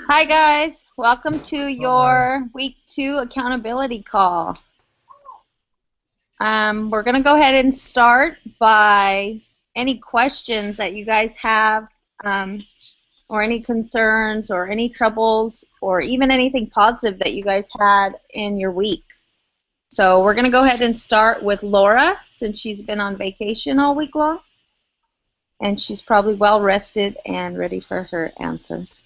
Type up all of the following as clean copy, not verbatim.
Hi guys, welcome to your week 2 accountability call. We're going to go ahead and start by any questions that you guys have, or any concerns or any troubles or even anything positive that you guys had in your week. So we're going to go ahead and start with Laura, since she's been on vacation all week long and she's probably well rested and ready for her answers.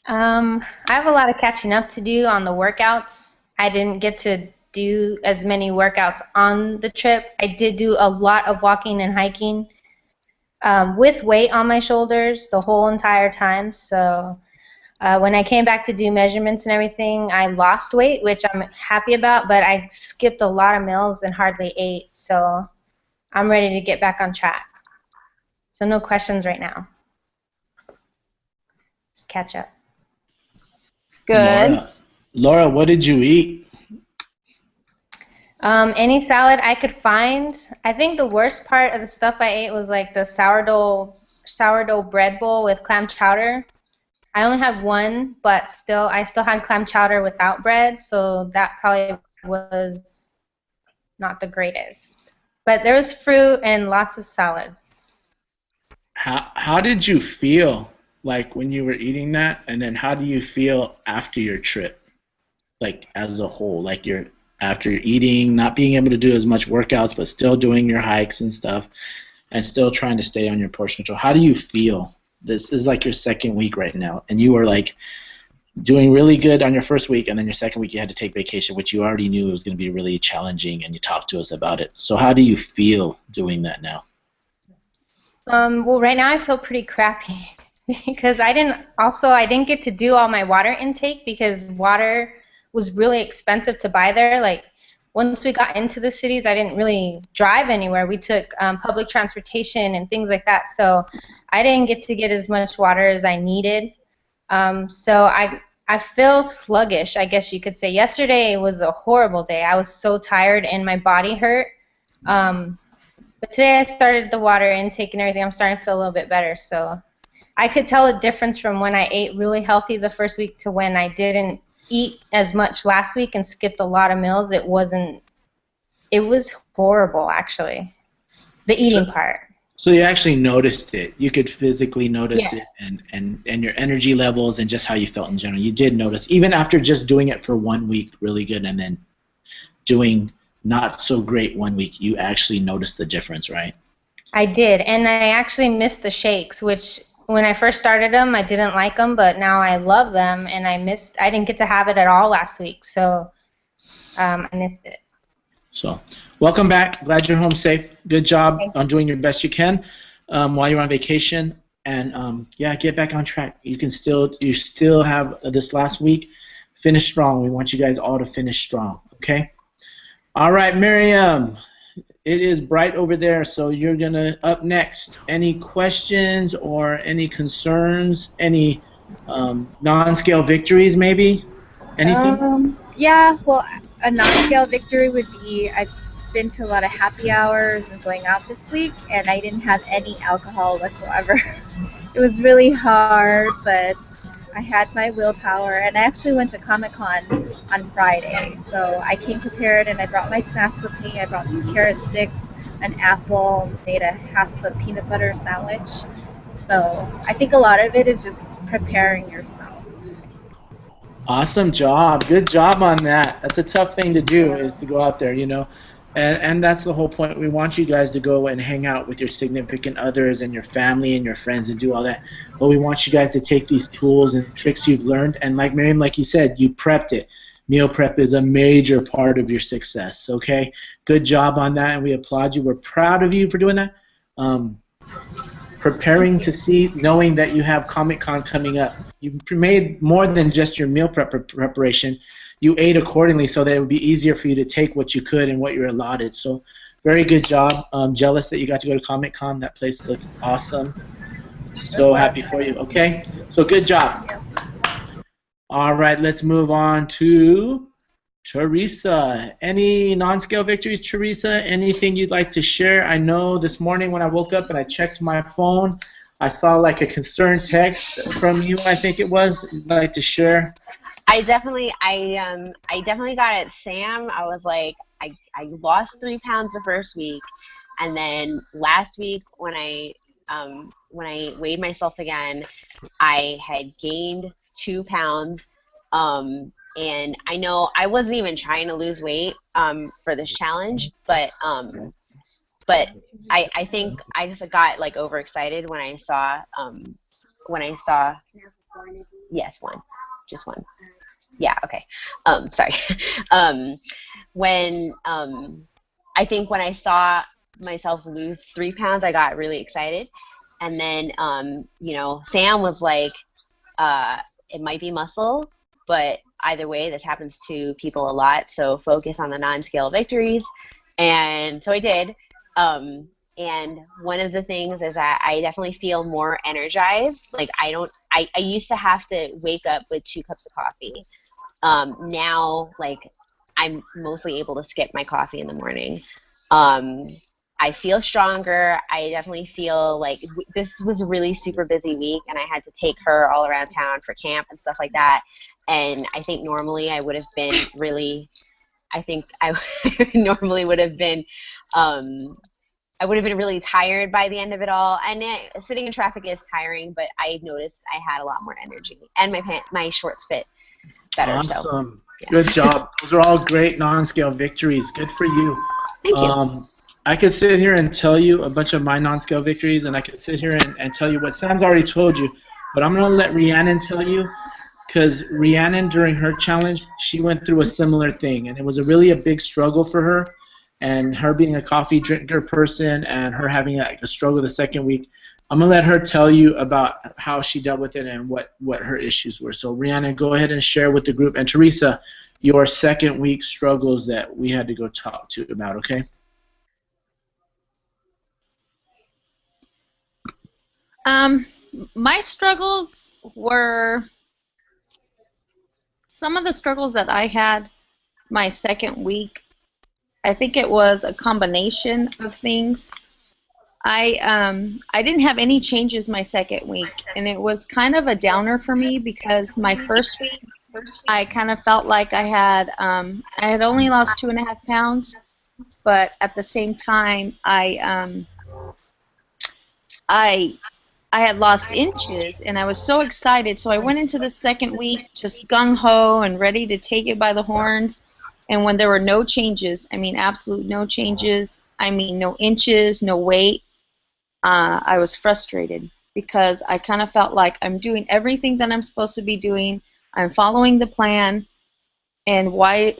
I have a lot of catching up to do on the workouts. I didn't get to do as many workouts on the trip. I did do a lot of walking and hiking with weight on my shoulders the whole entire time. So when I came back to do measurements and everything, I lost weight, which I'm happy about, but I skipped a lot of meals and hardly ate. So I'm ready to get back on track. So no questions right now. Just catch up. Good. Laura, what did you eat? Any salad I could find. I think the worst part of the stuff I ate was like the sourdough bread bowl with clam chowder. I only had one, but I still had clam chowder without bread, so that probably was not the greatest. But there was fruit and lots of salads. How did you feel like when you were eating that, and then how do you feel after your trip, like as a whole, like after you're eating, not being able to do as much workouts, but still doing your hikes and stuff, and still trying to stay on your portion control? How do you feel? This is like your second week right now, and you were like doing really good on your first week, and then your second week you had to take vacation, which you already knew it was going to be really challenging, and you talked to us about it. So how do you feel doing that now? Well, right now I feel pretty crappy because I didn't get to do all my water intake because water was really expensive to buy there. Like once we got into the cities, I didn't really drive anywhere. We took public transportation and things like that, so I didn't get to get as much water as I needed. So I feel sluggish, I guess you could say. Yesterday was a horrible day. I was so tired and my body hurt. But today I started the water intake and everything. I'm starting to feel a little bit better. So I could tell a difference from when I ate really healthy the first week to when I didn't eat as much last week and skipped a lot of meals. It was horrible, actually, the eating part. So you actually noticed it. You could physically notice it, and your energy levels and just how you felt in general. You did notice, even after just doing it for 1 week really good and then doing not so great 1 week, you actually noticed the difference, right? I did, and I actually missed the shakes, which when I first started them, I didn't like them, but now I love them, and I didn't get to have it at all last week, so I missed it. So, welcome back. Glad you're home safe. Good job on doing your best you can while you're on vacation, and yeah, get back on track. You still have this last week. Finish strong. We want you guys all to finish strong. Okay. All right, Miriam. It is bright over there, so you're gonna up next. Any questions or any concerns? Any non-scale victories, maybe? Anything? Yeah, well, a non-scale victory would be I've been to a lot of happy hours and going out this week, and I didn't have any alcohol whatsoever. It was really hard, but I had my willpower, and I actually went to Comic-Con on Friday, so I came prepared, and I brought my snacks with me. I brought some carrot sticks, an apple, made a half a peanut butter sandwich. So I think a lot of it is just preparing yourself. Awesome job. Good job on that. That's a tough thing to do, is to go out there, you know. And that's the whole point. We want you guys to go and hang out with your significant others and your family and your friends and do all that. But we want you guys to take these tools and tricks you've learned. And like Miriam, like you said, you prepped it. Meal prep is a major part of your success, okay? Good job on that, and we applaud you. We're proud of you for doing that. Preparing to see, knowing that you have Comic-Con coming up. You made more than just your meal preparation. You ate accordingly so that it would be easier for you to take what you could and what you're allotted. So very good job. I'm jealous that you got to go to Comic-Con. That place looks awesome. So happy for you. Okay? So good job. All right, let's move on to Teresa. Any non-scale victories, Teresa? Anything you'd like to share? I know this morning when I woke up and I checked my phone, I saw like a concerned text from you, I think it was. You'd like to share? I definitely got it, Sam. I was like, I lost 3 pounds the first week, and then last week when I weighed myself again, I had gained 2 pounds. And I know I wasn't even trying to lose weight for this challenge, but I think I just got like overexcited when I saw yes, one, just one. Yeah, okay. Sorry. um, when I think when I saw myself lose 3 pounds, I got really excited, and then Sam was like, it might be muscle, but either way, this happens to people a lot. So focus on the non-scale victories, and so I did. And one of the things is that I definitely feel more energized. Like I used to have to wake up with 2 cups of coffee. Now, like, I'm mostly able to skip my coffee in the morning. I feel stronger. I definitely feel like this was a really super busy week, and I had to take her all around town for camp and stuff like that. And I think normally I would have been really, I think I normally would have been, I would have been really tired by the end of it all. And sitting in traffic is tiring, but I noticed I had a lot more energy, and my shorts fit better. Awesome. So, yeah. Good job. Those are all great non-scale victories. Good for you. Thank you. I could sit here and tell you a bunch of my non-scale victories, and I could sit here and tell you what Sam's already told you, but I'm going to let Rhiannon tell you, because Rhiannon, during her challenge, she went through a similar thing, and it was a big struggle for her, and her being a coffee drinker person and her having a struggle the second week. I'm going to let her tell you about how she dealt with it and what her issues were. So, Rhiannon, go ahead and share with the group. And, Teresa, your second week struggles that we had to go talk to about, okay? My struggles were some of the struggles that I had my second week. I think it was a combination of things. I didn't have any changes my second week, and it was kind of a downer for me because my first week I kind of felt like I had only lost 2.5 pounds, but at the same time I had lost inches, and I was so excited. So I went into the second week just gung-ho and ready to take it by the horns. And when there were no changes, I mean absolute no changes, I mean no inches, no weight, I was frustrated because I kind of felt like I'm doing everything that I'm supposed to be doing. I'm following the plan. And why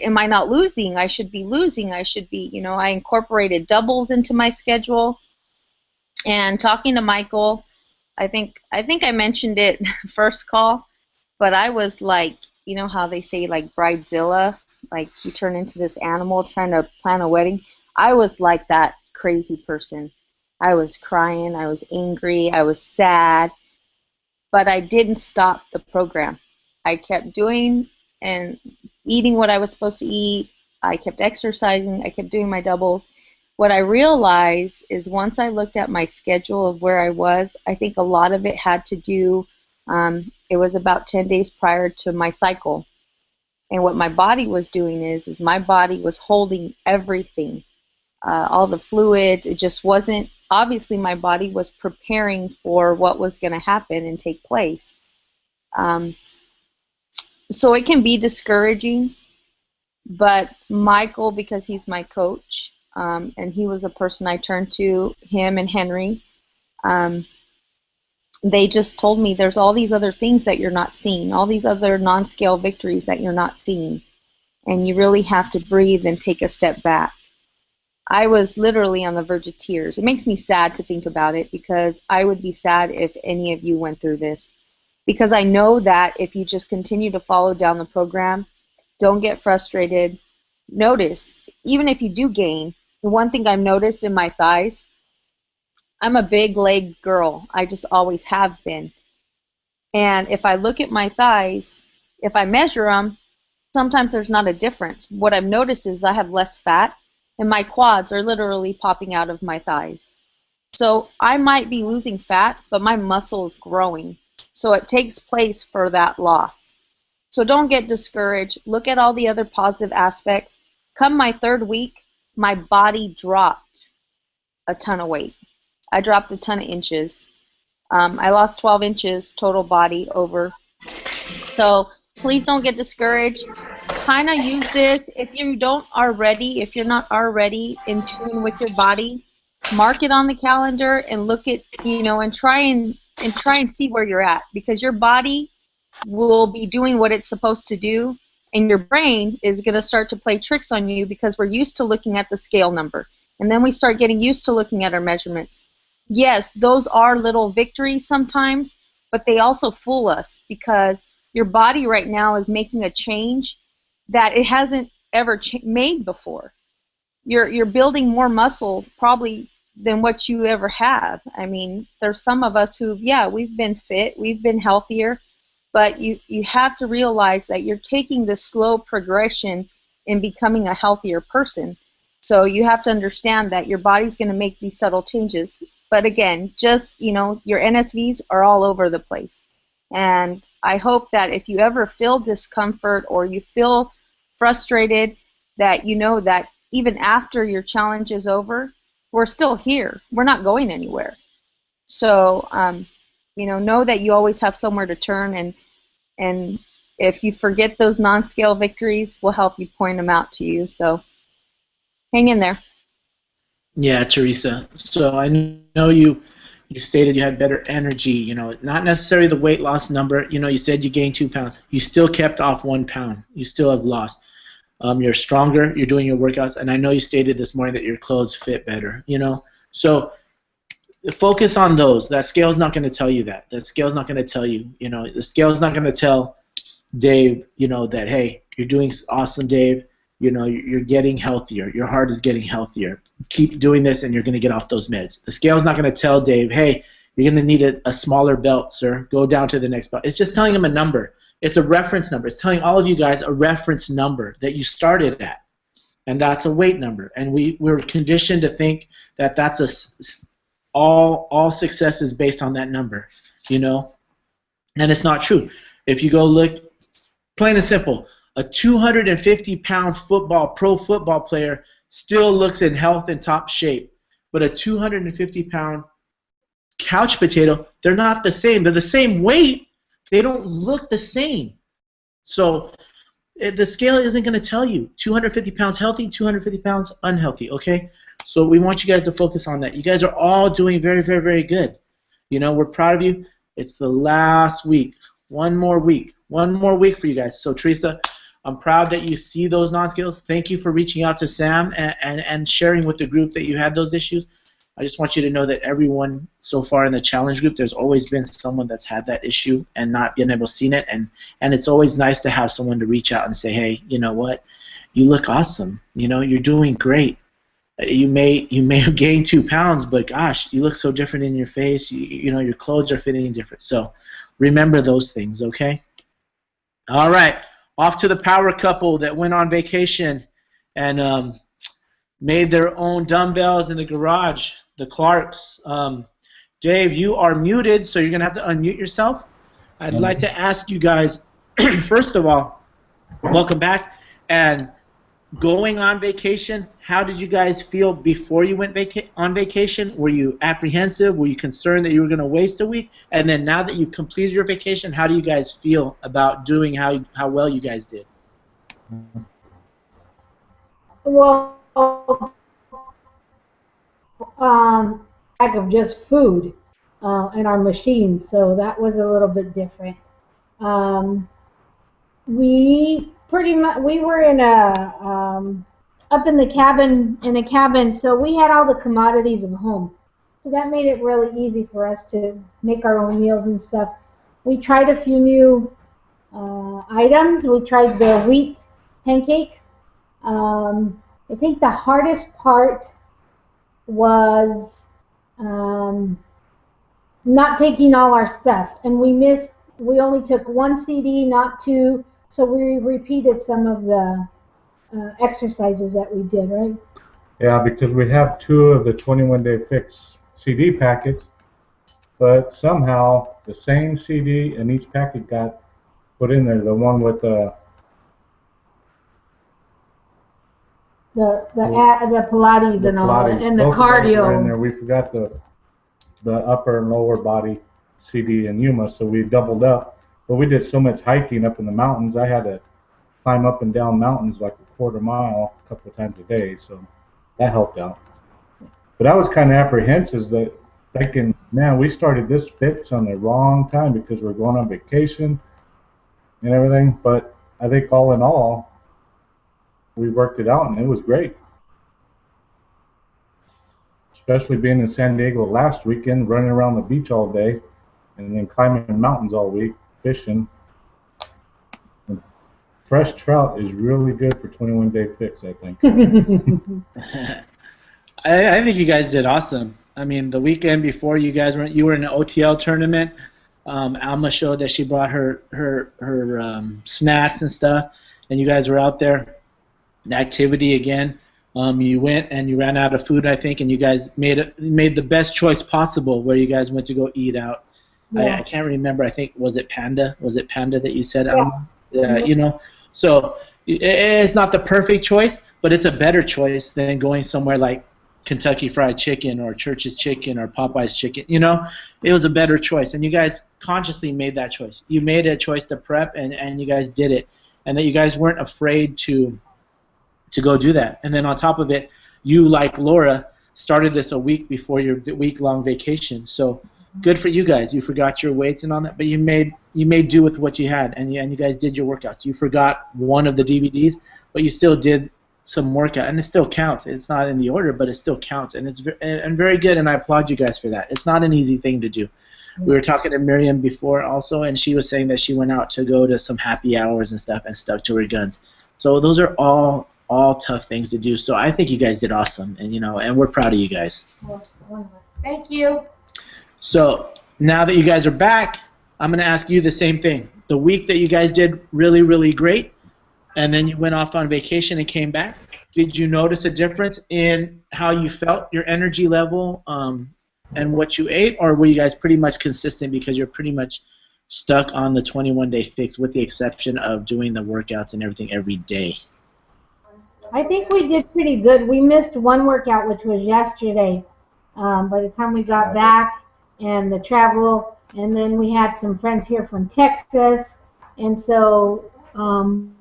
am I not losing? I should be losing. I should be, I incorporated doubles into my schedule. And talking to Michael, I think I mentioned it first call, but I was like, you know how they say like bridezilla, like you turn into this animal trying to plan a wedding. I was like that crazy person. I was crying, I was angry, I was sad, but I didn't stop the program. I kept doing and eating what I was supposed to eat. I kept exercising, I kept doing my doubles. What I realized is once I looked at my schedule of where I was, I think a lot of it had to do, it was about 10 days prior to my cycle. And what my body was doing is my body was holding everything, all the fluids. It just wasn't, obviously my body was preparing for what was going to happen and take place. So it can be discouraging, but Michael, because he's my coach, and he was the person I turned to, him and Henry, they just told me there's all these other things that you're not seeing, all these other non-scale victories that you're not seeing, and you really have to breathe and take a step back. I was literally on the verge of tears. It makes me sad to think about it because I would be sad if any of you went through this, because I know that if you just continue to follow down the program, don't get frustrated. Notice, even if you do gain, the one thing I've noticed in my thighs, I'm a big leg girl. I just always have been. And if I look at my thighs, if I measure them, sometimes there's not a difference. What I've noticed is I have less fat, and my quads are literally popping out of my thighs. So I might be losing fat, but my muscle is growing. So it takes place for that loss. So don't get discouraged. Look at all the other positive aspects. Come my 3rd week, my body dropped a ton of weight. I dropped a ton of inches. I lost 12 inches total body over. So please don't get discouraged. Kind of use this if you don't already, if you're not already in tune with your body, mark it on the calendar and look at, and try and see where you're at, because your body will be doing what it's supposed to do, and your brain is going to start to play tricks on you because we're used to looking at the scale number, and then we start getting used to looking at our measurements. Yes, those are little victories sometimes, but they also fool us because your body right now is making a change that it hasn't ever made before. You're building more muscle probably than what you ever have. I mean, there's some of us who, yeah, we've been fit, we've been healthier, but you have to realize that you're taking this slow progression in becoming a healthier person. So you have to understand that your body's going to make these subtle changes. But again, just, your NSVs are all over the place. And I hope that if you ever feel discomfort or you feel frustrated, that you know that even after your challenge is over, we're still here. We're not going anywhere. So, know that you always have somewhere to turn, and if you forget those non-scale victories, we'll help you point them out to you. So hang in there. Yeah, Teresa. So I know you stated you had better energy, not necessarily the weight loss number. You said you gained 2 pounds. You still kept off 1 pound. You still have lost. You're stronger. You're doing your workouts. And I know you stated this morning that your clothes fit better, So focus on those. That scale's not going to tell you that. That scale's not going to tell you, the scale's not going to tell Dave, that, hey, you're doing awesome, Dave. You're getting healthier. Your heart is getting healthier. Keep doing this, and you're going to get off those meds. The scale's not going to tell Dave, hey, you're going to need a smaller belt, sir. Go down to the next belt. It's just telling him a number. It's a reference number. It's telling all of you guys a reference number that you started at, and that's a weight number. And we're conditioned to think that that's all success is based on that number, and it's not true. If you go look, plain and simple, a 250-pound pro football player still looks in health and top shape, but a 250-pound couch potato, they're not the same. They're the same weight. They don't look the same. So the scale isn't going to tell you 250 pounds healthy, 250 pounds unhealthy, okay? So we want you guys to focus on that. You guys are all doing very, very, very good. We're proud of you. It's the last week. One more week for you guys. So Teresa, I'm proud that you see those non-scales. Thank you for reaching out to Sam and sharing with the group that you had those issues. I just want you to know that everyone so far in the challenge group, there's always been someone that's had that issue and not been able to see it, and it's always nice to have someone to reach out and say, hey, you know what, you look awesome. You're doing great. You may have gained 2 pounds, but gosh, you look so different in your face. Your clothes are fitting different. So remember those things, okay? All right, off to the power couple that went on vacation and made their own dumbbells in the garage, the Clarks. Dave, you are muted, so you're going to have to unmute yourself. I'd like to ask you guys, first of all, welcome back. And going on vacation, how did you guys feel before you went on vacation? Were you apprehensive? Were you concerned that you were going to waste a week? And then now that you've completed your vacation, how do you guys feel about doing how well you guys did? Well, lack of just food in our machines, so that was a little bit different. We were in up in the cabin, so we had all the commodities of home. So that made it really easy for us to make our own meals and stuff. We tried a few new items. We tried the wheat pancakes. I think the hardest part was not taking all our stuff, and we only took 1 CD, not 2, so we repeated some of the exercises that we did, right? Yeah, because we have 2 of the 21-day fix CD packets, but somehow the same CD in each packet got put in there. The one with the Pilates and all that, Pilates, and the both of those were in cardio. there. We forgot the upper and lower body CD and Yuma, so we doubled up. But we did so much hiking up in the mountains, I had to climb up and down mountains like a quarter mile a couple of times a day, so that helped out. But I was kind of apprehensive that thinking, man, we started this fix on the wrong time because we're going on vacation and everything. But I think all in all, we worked it out and it was great. Especially being in San Diego last weekend, running around the beach all day and then climbing mountains all week, fishing. And fresh trout is really good for 21-day fix, I think. I think you guys did awesome. I mean, the weekend before you were in an OTL tournament. Alma showed that she brought her snacks and stuff, and you guys were out there. An activity again. You went and you ran out of food, I think, and you guys made the best choice possible where you guys went to go eat out. Yeah. I can't remember. I think was it Panda? Was it Panda that you said, Alma? Yeah. You know. So it's not the perfect choice, but it's a better choice than going somewhere like Kentucky Fried Chicken or Church's Chicken or Popeye's Chicken. You know, it was a better choice, and you guys consciously made that choice. You made a choice to prep, and you guys did it, and that you guys weren't afraid to go do that. And then on top of it, you, like Laura, started this a week before your week-long vacation. So good for you guys. You forgot your weights and all that, but you made do with what you had, and you guys did your workouts. You forgot one of the DVDs, but you still did some workout, and it still counts. It's not in the order, but it still counts, and it's very good, and I applaud you guys for that. It's not an easy thing to do. We were talking to Miriam before also, and she was saying that she went out to go to some happy hours and stuff and stuck to her guns. So those are all tough things to do. So I think you guys did awesome, and we're proud of you guys. Thank you. So now that you guys are back, I'm going to ask you the same thing. The week that you guys did really, really great, and then you went off on vacation and came back, did you notice a difference in how you felt, your energy level, and what you ate, or were you guys pretty much consistent because you're pretty much stuck on the 21-day fix with the exception of doing the workouts and everything every day? I think we did pretty good. We missed one workout, which was yesterday. By the time we got back and the travel, and then we had some friends here from Texas, and so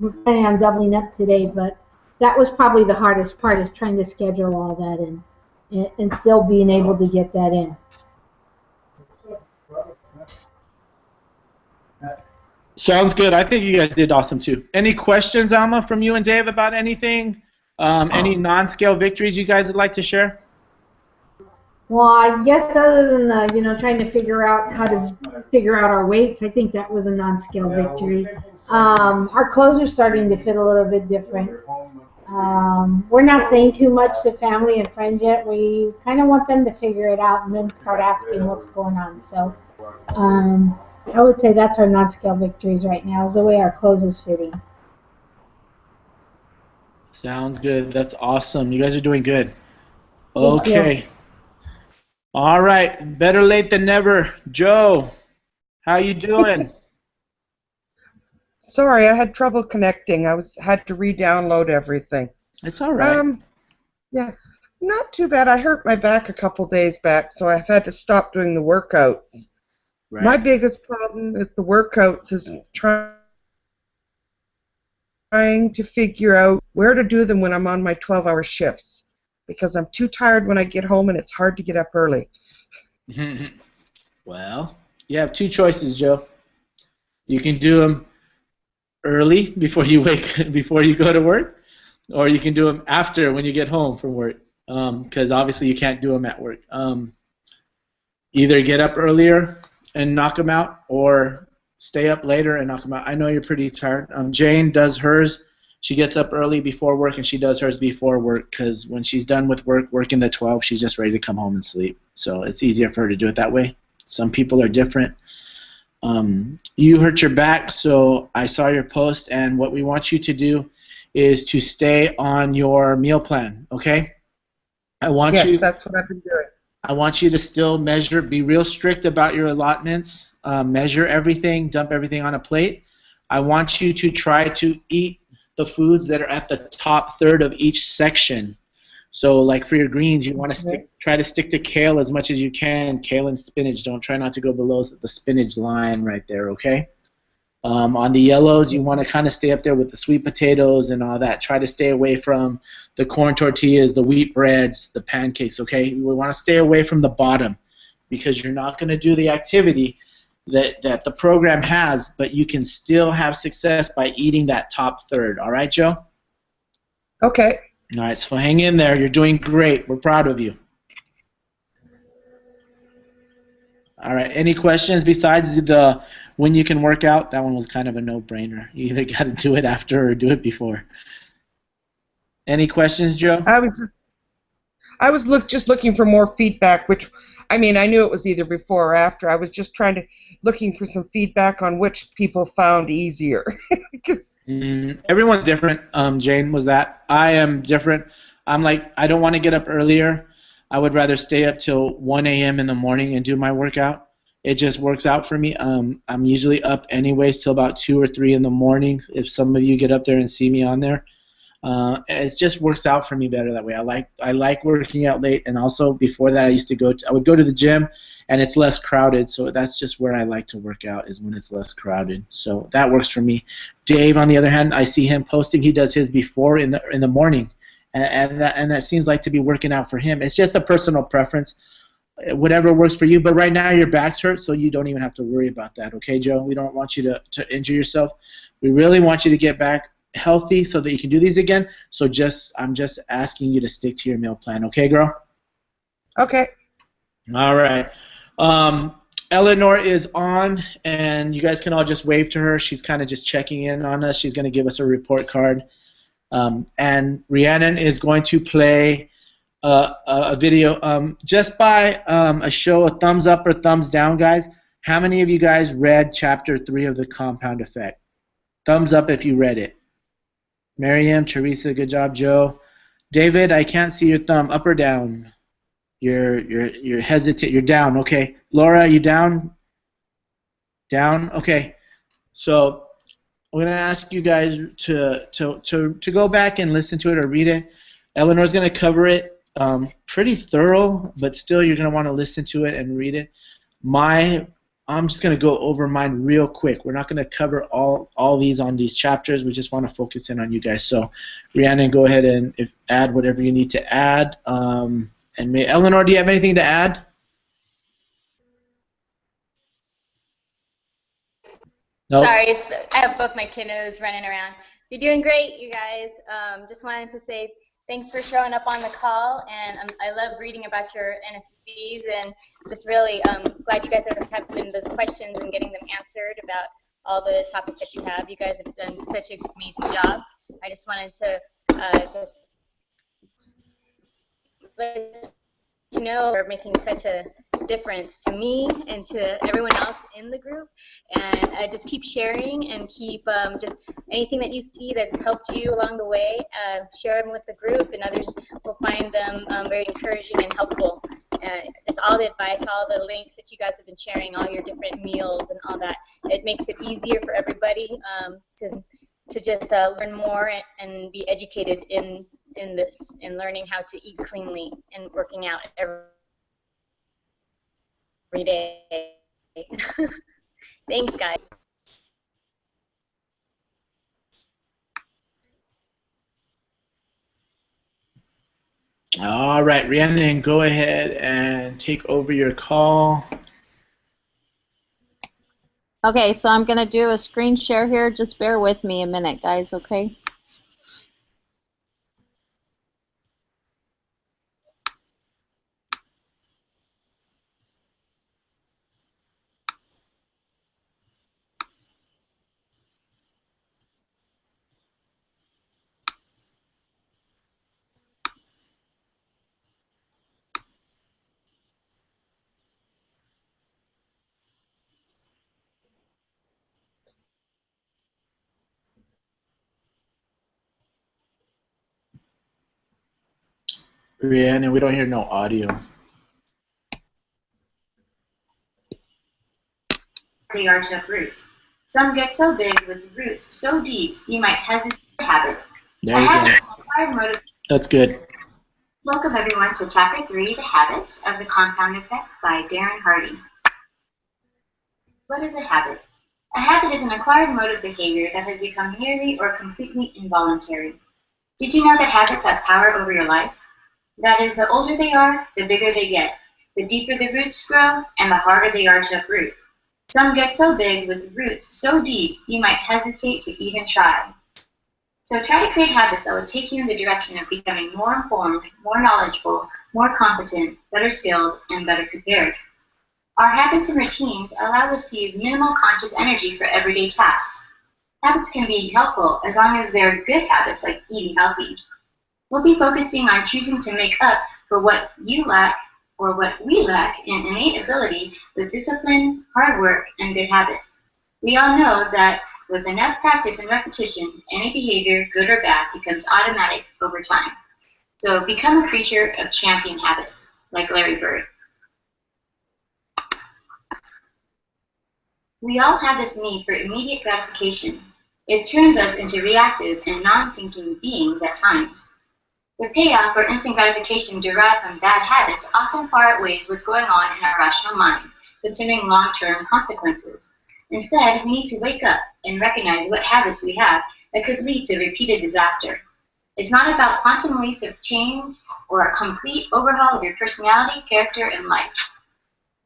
we're planning on doubling up today, but that was probably the hardest part, is trying to schedule all that and still being able to get that in. Sounds good. I think you guys did awesome too. Any questions, Alma, from you and Dave about anything? Any non-scale victories you guys would like to share? Well, I guess other than the, trying to figure out how to figure out our weights, I think that was a non-scale victory. Our clothes are starting to fit a little bit different. We're not saying too much to family and friends yet. We kind of want them to figure it out and then start asking what's going on. So I would say that's our non-scale victories right now, is the way our clothes is fitting. Sounds good. That's awesome. You guys are doing good. Okay. All right. Better late than never. Joe, how you doing? Sorry, I had trouble connecting. Had to re-download everything. It's all right. Yeah, not too bad. I hurt my back a couple days back, so I've had to stop doing the workouts. Right. My biggest problem is the workouts is trying to figure out where to do them when I'm on my 12-hour shifts, because I'm too tired when I get home and it's hard to get up early. Well, you have two choices, Joe. You can do them early before you go to work, or you can do them after when you get home from work, because obviously you can't do them at work. Either get up earlier and knock them out, or stay up later and knock them out. I know you're pretty tired. Jane does hers. She gets up early before work, and she does hers before work, because when she's done with working the 12, she's just ready to come home and sleep. So it's easier for her to do it that way. Some people are different. You hurt your back, so I saw your post, and what we want you to do is to stay on your meal plan, okay? I want you. Yes, that's what I've been doing. I want you to still measure, be real strict about your allotments, measure everything, dump everything on a plate. I want you to try to eat the foods that are at the top third of each section. So, like for your greens, you want to try to stick to kale as much as you can. Kale and spinach. Don't try not to go below the spinach line right there, okay? On the yellows, you want to kind of stay up there with the sweet potatoes and all that. Try to stay away from the corn tortillas, the wheat breads, the pancakes, okay? We want to stay away from the bottom because you're not going to do the activity that the program has, but you can still have success by eating that top third. All right, Joe? Okay. All right, so hang in there. You're doing great. We're proud of you. All right, any questions besides the when you can work out? That one was kind of a no-brainer. You either got to do it after or do it before. Any questions, Joe? I was just looking for more feedback, which, I mean, I knew it was either before or after. I was just looking for some feedback on which people found easier. Everyone's different. Jane, was that? I am different. I'm like, I don't want to get up earlier. I would rather stay up till 1 a.m. in the morning and do my workout. It just works out for me. I'm usually up anyways till about 2 or 3 in the morning. If some of you get up there and see me on there, it just works out for me better that way. I like working out late, and also before that I would go to the gym, and it's less crowded. So that's just where I like to work out, is when it's less crowded. So that works for me. Dave, on the other hand, I see him posting. He does his before in the morning. And that seems like to be working out for him. It's just a personal preference, whatever works for you. But right now your back's hurt, so you don't even have to worry about that. Okay, Joe? We don't want you to injure yourself. We really want you to get back healthy so that you can do these again. So I'm just asking you to stick to your meal plan. Okay, girl? Okay. All right. Eleanor is on, and you guys can all just wave to her. She's kind of just checking in on us. She's going to give us a report card. And Rhiannon is going to play a video. Just by a show, a thumbs up or thumbs down, guys. How many of you guys read Chapter 3 of The Compound Effect? Thumbs up if you read it. Miriam, Teresa, good job. Joe. David, I can't see your thumb. Up or down? You're hesitant. You're down. Okay. Laura, you down? Down? Okay. So I'm going to ask you guys to go back and listen to it or read it. Eleanor's going to cover it pretty thorough, but still you're going to want to listen to it and read it. I'm just going to go over mine real quick. We're not going to cover all these on these chapters. We just want to focus in on you guys. So, Rhiannon, go ahead and add whatever you need to add. Eleanor, do you have anything to add? Nope. Sorry, I have both my kiddos running around. You're doing great, you guys. Just wanted to say thanks for showing up on the call, and I love reading about your NSVs, and just really glad you guys are having those questions and getting them answered about all the topics that you have. You guys have done such an amazing job. I just wanted to just let you know you're making such a difference to me and to everyone else in the group, and just keep sharing and keep just anything that you see that's helped you along the way, share them with the group, and others will find them very encouraging and helpful. Just all the advice, all the links that you guys have been sharing, all your different meals and all that, it makes it easier for everybody to just learn more and be educated in this, and learning how to eat cleanly and working out every day. Thanks, guys. All right, Rhiannon, go ahead and take over your call. Okay, so I'm going to do a screen share here. Just bear with me a minute, guys, okay? Rhiannon, we don't hear no audio. they are to uproot. Some get so big with roots so deep you might hesitate to habit. There you go. That's good. Welcome everyone to Chapter 3, The Habits of the Compound Effect by Darren Hardy. What is a habit? A habit is an acquired mode of behavior that has become nearly or completely involuntary. Did you know that habits have power over your life? That is, the older they are, the bigger they get, the deeper the roots grow, and the harder they are to uproot. Some get so big with roots so deep you might hesitate to even try. So try to create habits that will take you in the direction of becoming more informed, more knowledgeable, more competent, better skilled, and better prepared. Our habits and routines allow us to use minimal conscious energy for everyday tasks. Habits can be helpful as long as they're good habits like eating healthy. We'll be focusing on choosing to make up for what you lack or what we lack in innate ability with discipline, hard work, and good habits. We all know that with enough practice and repetition, any behavior, good or bad, becomes automatic over time. So become a creature of champion habits, like Larry Bird. We all have this need for immediate gratification. It turns us into reactive and non-thinking beings at times. The payoff for instant gratification derived from bad habits often far outweighs what's going on in our rational minds concerning long-term consequences. Instead, we need to wake up and recognize what habits we have that could lead to repeated disaster. It's not about quantum leaps of change or a complete overhaul of your personality, character, and life.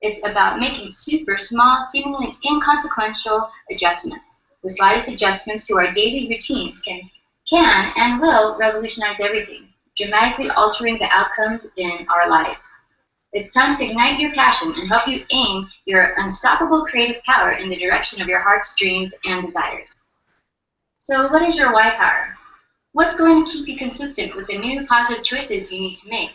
It's about making super small, seemingly inconsequential adjustments. The slightest adjustments to our daily routines can and will revolutionize everything, dramatically altering the outcomes in our lives. It's time to ignite your passion and help you aim your unstoppable creative power in the direction of your heart's dreams and desires. So what is your why power? What's going to keep you consistent with the new positive choices you need to make?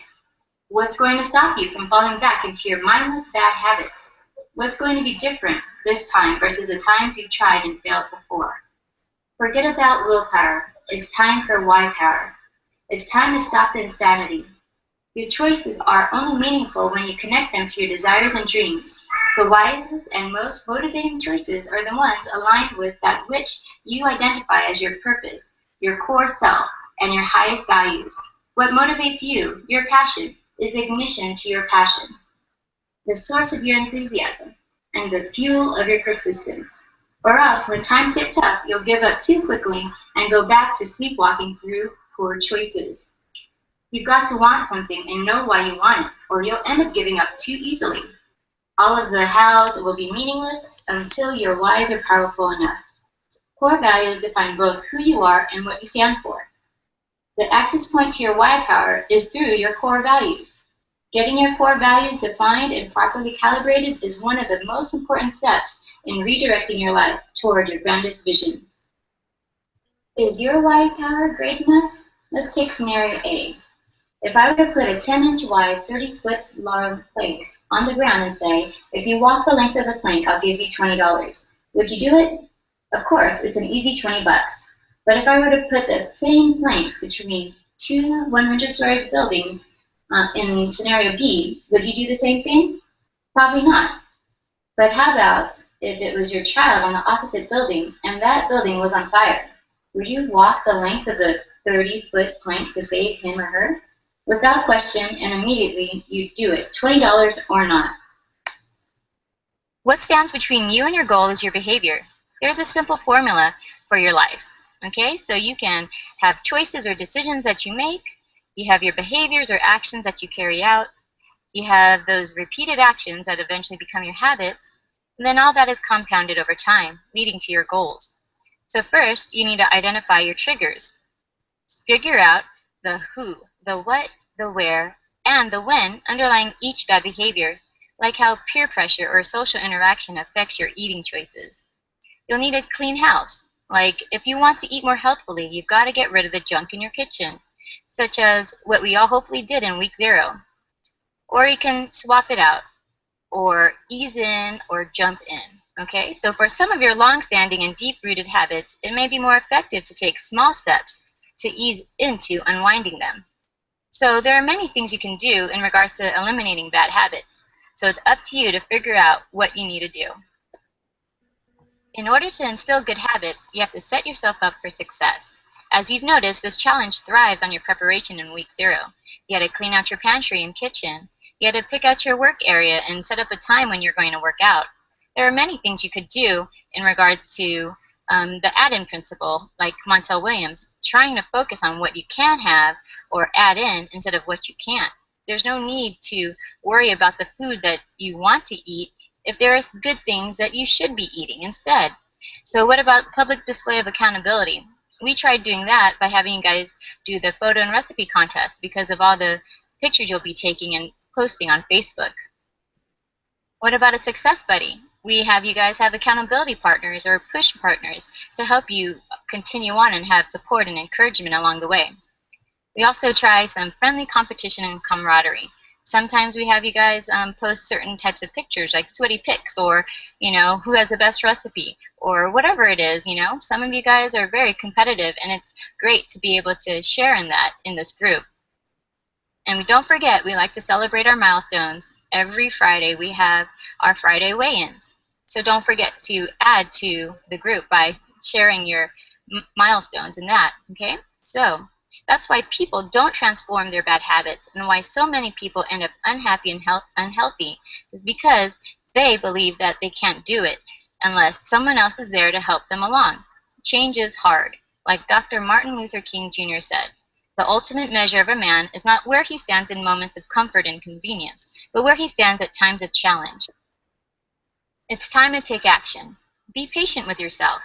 What's going to stop you from falling back into your mindless bad habits? What's going to be different this time versus the times you've tried and failed before? Forget about willpower. It's time for why power. It's time to stop the insanity. Your choices are only meaningful when you connect them to your desires and dreams. The wisest and most motivating choices are the ones aligned with that which you identify as your purpose, your core self, and your highest values. What motivates you, your passion, is the ignition to your passion, the source of your enthusiasm, and the fuel of your persistence. Or else, when times get tough, you'll give up too quickly and go back to sleepwalking through poor choices. You've got to want something and know why you want it, or you'll end up giving up too easily. All of the hows will be meaningless until your whys are powerful enough. Core values define both who you are and what you stand for. The access point to your why power is through your core values. Getting your core values defined and properly calibrated is one of the most important steps in redirecting your life toward your grandest vision. Is your why power great enough? Let's take scenario A. If I were to put a 10-inch wide, 30-foot long plank on the ground and say, if you walk the length of the plank, I'll give you $20. Would you do it? Of course, it's an easy $20. But if I were to put the same plank between two 100-story buildings in scenario B, would you do the same thing? Probably not. But how about if it was your child on the opposite building and that building was on fire? Would you walk the length of the 30-foot plank to save him or her? Without question and immediately, you'd do it, $20 or not. What stands between you and your goal is your behavior. There's a simple formula for your life. Okay, so you can have choices or decisions that you make. You have your behaviors or actions that you carry out. You have those repeated actions that eventually become your habits. And then all that is compounded over time, leading to your goals. So first, you need to identify your triggers. Figure out the who, the what, the where, and the when underlying each bad behavior, like how peer pressure or social interaction affects your eating choices. You'll need a clean house. Like, if you want to eat more healthfully, you've got to get rid of the junk in your kitchen, such as what we all hopefully did in week 0. Or you can swap it out, or ease in, or jump in. Okay? So for some of your long-standing and deep-rooted habits, it may be more effective to take small steps to ease into unwinding them. So there are many things you can do in regards to eliminating bad habits. So it's up to you to figure out what you need to do. In order to instill good habits, you have to set yourself up for success. As you've noticed, this challenge thrives on your preparation in week 0. You had to clean out your pantry and kitchen. You had to pick out your work area and set up a time when you're going to work out. There are many things you could do in regards to the add-in principle, like Montel Williams, trying to focus on what you can have or add in instead of what you can't. There's no need to worry about the food that you want to eat if there are good things that you should be eating instead. So what about public display of accountability? We tried doing that by having you guys do the photo and recipe contest because of all the pictures you'll be taking and posting on Facebook. What about a success buddy? We have you guys have accountability partners or push partners to help you continue on and have support and encouragement along the way. We also try some friendly competition and camaraderie. Sometimes we have you guys post certain types of pictures, like sweaty pics, or, you know, who has the best recipe, or whatever it is, you know. Some of you guys are very competitive, and it's great to be able to share in that in this group. And don't forget, we like to celebrate our milestones. Every Friday we have our Friday weigh-ins. So don't forget to add to the group by sharing your milestones in that, okay? So that's why people don't transform their bad habits, and why so many people end up unhappy and unhealthy is because they believe that they can't do it unless someone else is there to help them along. Change is hard. Like Dr. Martin Luther King Jr. said, the ultimate measure of a man is not where he stands in moments of comfort and convenience, but where he stands at times of challenge. It's time to take action. Be patient with yourself.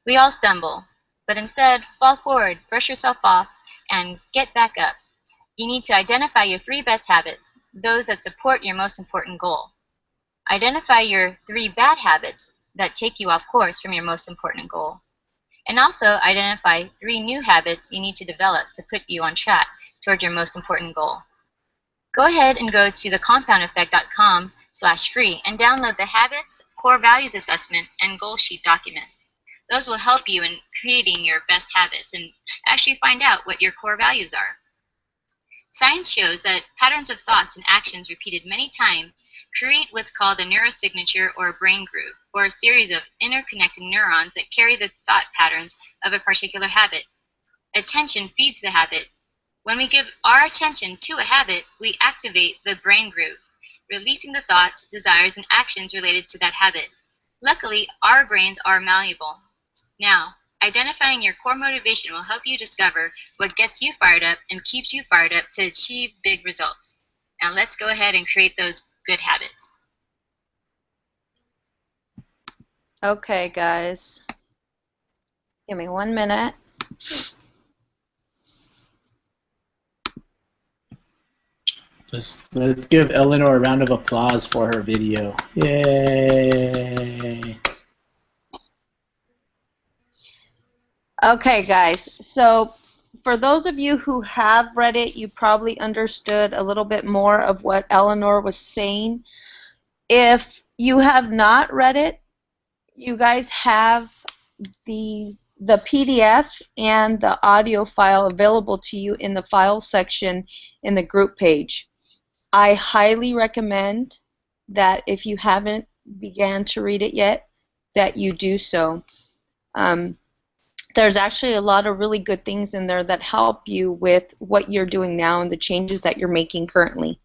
We all stumble, but instead, fall forward, brush yourself off, and get back up. You need to identify your 3 best habits, those that support your most important goal. Identify your 3 bad habits that take you off course from your most important goal. And also identify 3 new habits you need to develop to put you on track toward your most important goal. Go ahead and go to thecompoundeffect.com/free and download the Habits, Core Values Assessment, and Goal Sheet documents. Those will help you in creating your best habits and actually find out what your core values are. Science shows that patterns of thoughts and actions repeated many times create what's called a neurosignature or a brain groove, or a series of interconnecting neurons that carry the thought patterns of a particular habit. Attention feeds the habit. When we give our attention to a habit, we activate the brain groove, releasing the thoughts, desires, and actions related to that habit. Luckily, our brains are malleable. Now, identifying your core motivation will help you discover what gets you fired up and keeps you fired up to achieve big results. Now let's go ahead and create those good habits. Okay, guys. Give me 1 minute. Let's give Eleanor a round of applause for her video. Yay! Okay, guys. So for those of you who have read it, you probably understood a little bit more of what Eleanor was saying. If you have not read it, you guys have the PDF and the audio file available to you in the files section in the group page. I highly recommend that if you haven't began to read it yet, that you do so. There's actually a lot of really good things in there that help you with what you're doing now and the changes that you're making currently.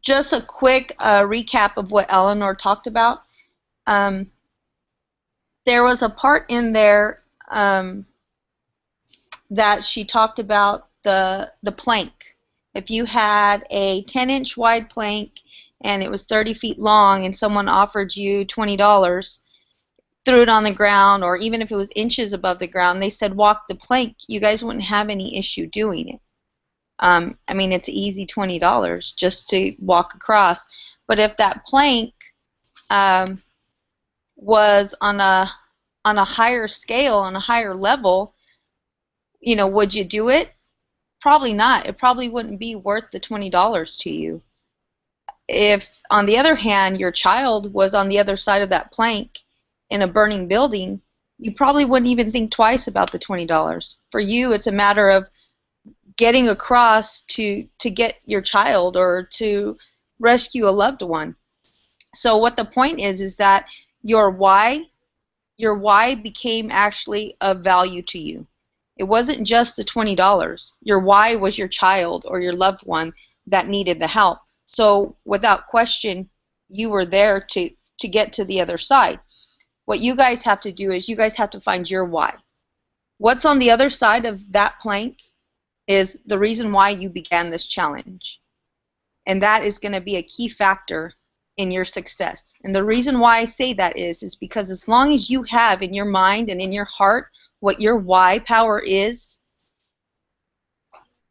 Just a quick recap of what Eleanor talked about. There was a part in there that she talked about the plank. If you had a 10-inch wide plank and it was 30 feet long and someone offered you $20, threw it on the ground, or even if it was inches above the ground, they said walk the plank, you guys wouldn't have any issue doing it. I mean, it's easy $20 just to walk across. But if that plank was on a higher scale, on a higher level, you know, would you do it? Probably not. It probably wouldn't be worth the $20 to you. If, on the other hand, your child was on the other side of that plank in a burning building, you probably wouldn't even think twice about the $20. For you, it's a matter of getting across to get your child or to rescue a loved one. So what the point is that your why became actually of value to you. It wasn't just the $20. Your why was your child or your loved one that needed the help. So without question, you were there to get to the other side. What you guys have to do is you guys have to find your why. What's on the other side of that plank is the reason why you began this challenge. And that is going to be a key factor in your success. And the reason why I say that is because as long as you have in your mind and in your heart what your why power is,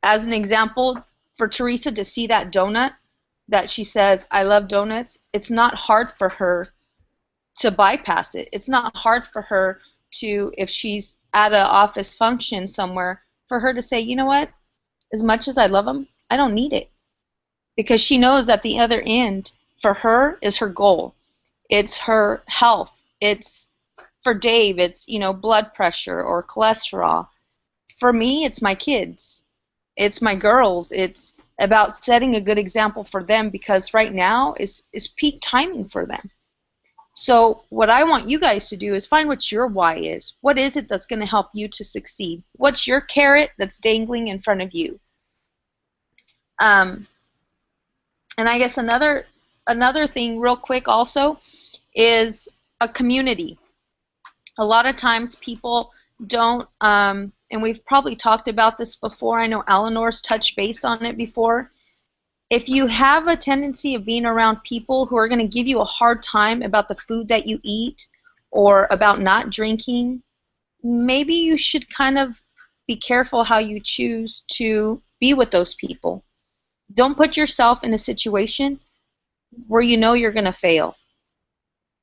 as an example, for Teresa to see that donut that she says, I love donuts, it's not hard for her to bypass it. It's not hard for her to, if she's at an office function somewhere, for her to say, you know what, as much as I love them, I don't need it. Because she knows at the other end, for her, is her goal. It's her health. It's, for Dave, it's, you know, blood pressure or cholesterol. For me, it's my kids. It's my girls. It's about setting a good example for them, because right now is peak timing for them. So what I want you guys to do is find what your why is. What is it that's going to help you to succeed? What's your carrot that's dangling in front of you? And I guess another thing real quick also is a community. A lot of times people don't, and we've probably talked about this before. I know Eleanor's touched base on it before. If you have a tendency of being around people who are going to give you a hard time about the food that you eat or about not drinking, maybe you should kind of be careful how you choose to be with those people. Don't put yourself in a situation where you know you're going to fail.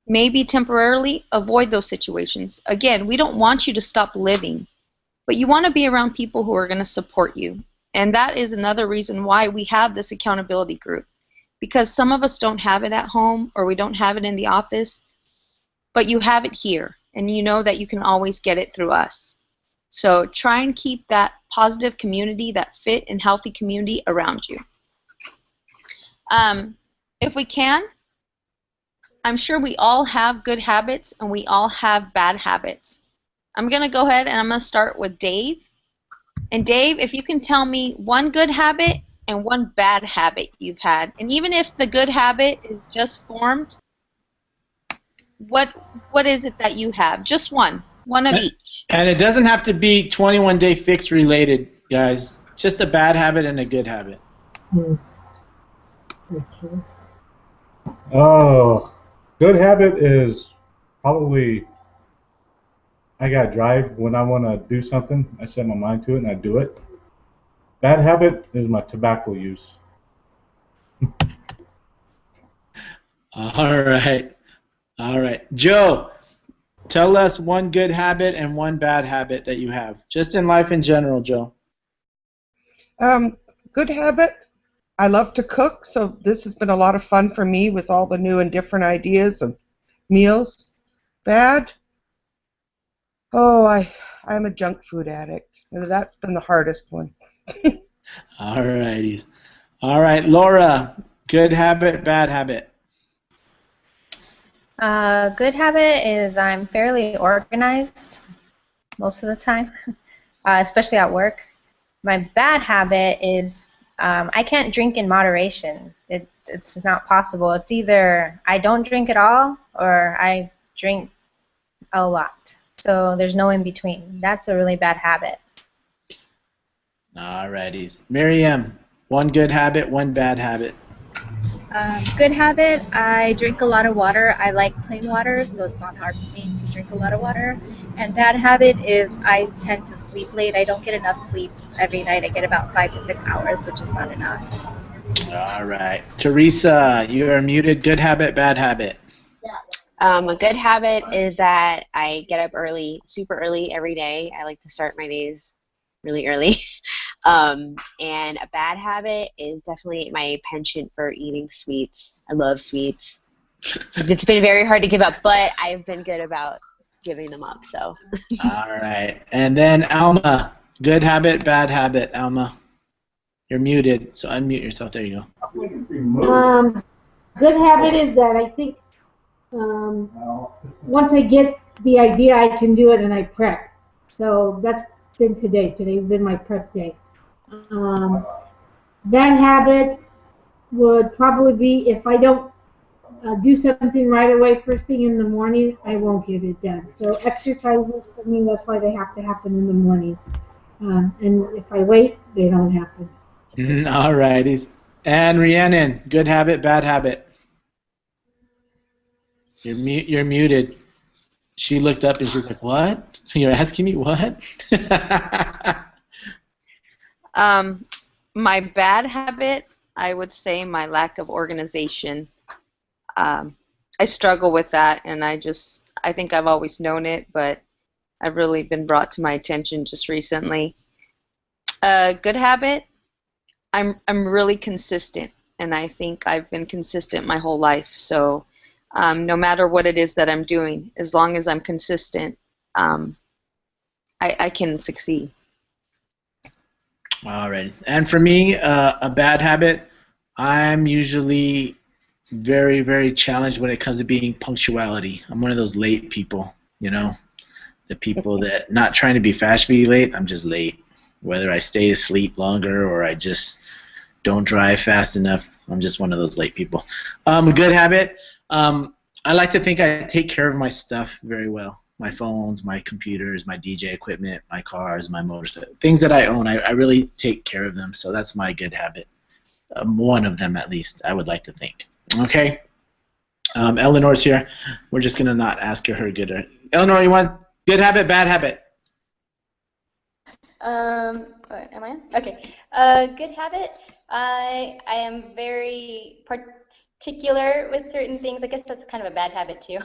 Maybe temporarily avoid those situations. Again, we don't want you to stop living, but you want to be around people who are going to support you. And that is another reason why we have this accountability group, because some of us don't have it at home or we don't have it in the office, but you have it here, and you know that you can always get it through us. So try and keep that positive community, that fit and healthy community around you. If we can, I'm sure we all have good habits and we all have bad habits. I'm going to go ahead and I'm going to start with Dave. And Dave, if you can tell me one good habit and one bad habit you've had, and even if the good habit is just formed, what is it that you have? Just one of each. And it doesn't have to be 21 Day Fix related, guys. Just a bad habit and a good habit. Oh, good habit is probably I got drive when I want to do something. I set my mind to it and I do it. Bad habit is my tobacco use. All right. All right. Joe, tell us one good habit and one bad habit that you have, just in life in general, Joe. Good habit. I love to cook, so this has been a lot of fun for me with all the new and different ideas and meals. Bad? Oh, I'm a junk food addict, and that's been the hardest one. All righties. All right, Laura, good habit, bad habit. Good habit is I'm fairly organized most of the time, especially at work. My bad habit is I can't drink in moderation. It's not possible. It's either I don't drink at all or I drink a lot. So there's no in between. That's a really bad habit. All righties. Miriam, one good habit, one bad habit. Good habit, I drink a lot of water. I like plain water, so it's not hard for me to drink a lot of water. And bad habit is I tend to sleep late. I don't get enough sleep every night. I get about 5 to 6 hours, which is not enough. All right. Teresa, you are muted. Good habit, bad habit. A good habit is that I get up early, super early every day. I like to start my days really early. And a bad habit is definitely my penchant for eating sweets. I love sweets. It's been very hard to give up, but I've been good about giving them up. So. All right. And then Alma, good habit, bad habit. Alma, you're muted, so unmute yourself. There you go. Good habit is that I think once I get the idea, I can do it, and I prep. So that's been today. Today's been my prep day. Bad habit would probably be if I don't do something right away first thing in the morning, I won't get it done. So exercises for me, that's why they have to happen in the morning. And if I wait, they don't happen. All righty. And Rhiannon, good habit, bad habit. You're muted. She looked up and she's like, "What? You're asking me what?" My bad habit, I would say my lack of organization. I struggle with that, and I think I've always known it, but I've really been brought to my attention just recently. Good habit, I'm really consistent, and I think I've been consistent my whole life. So no matter what it is that I'm doing, as long as I'm consistent, I can succeed. All right. And for me, a bad habit, I'm usually very, very challenged when it comes to being punctuality. I'm one of those late people, you know, the people that not trying to be fashionably late, I'm just late. Whether I stay asleep longer or I just don't drive fast enough, I'm just one of those late people. A good habit, I like to think I take care of my stuff very well. My phones, my computers, my DJ equipment, my cars, my motorcycle, things that I own, I really take care of them. So that's my good habit. One of them, at least, I would like to think. Okay. Eleanor's here. We're just going to not ask her good. Eleanor, you want good habit, bad habit? What, am I on? Okay. Good habit. I am very particular with certain things. I guess that's kind of a bad habit too.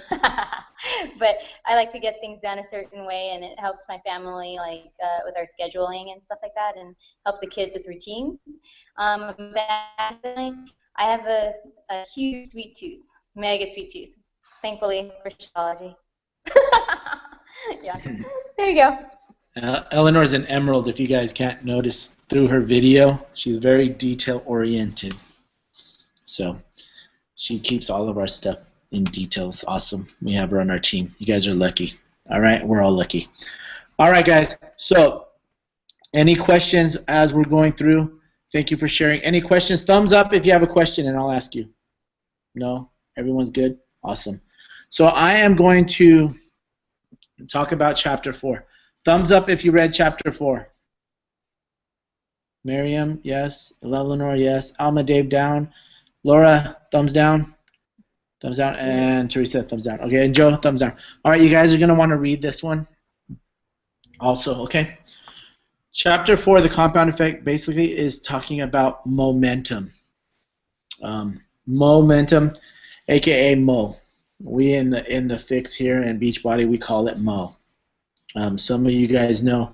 But I like to get things done a certain way, and it helps my family, like with our scheduling and stuff like that, and helps the kids with routines. Bad thing, I have a huge sweet tooth, mega sweet tooth. Thankfully for astrology. Yeah. There you go. Eleanor's an emerald, if you guys can't notice through her video. She's very detail-oriented. So she keeps all of our stuff in details. Awesome. We have her on our team. You guys are lucky. All right? We're all lucky. All right, guys. So any questions as we're going through? Thank you for sharing. Any questions? Thumbs up if you have a question, and I'll ask you. No? Everyone's good? Awesome. So I am going to talk about Chapter 4. Thumbs up if you read Chapter 4. Miriam, yes. Eleanor, yes. Alma, Dave, down. Laura, thumbs down. Thumbs down. And Teresa, thumbs down. Okay, and Joe, thumbs down. All right, you guys are going to want to read this one also, okay? Chapter 4, the compound effect, basically is talking about momentum. Momentum, aka Mo. We in the fix here in Beachbody, we call it Mo. Some of you guys know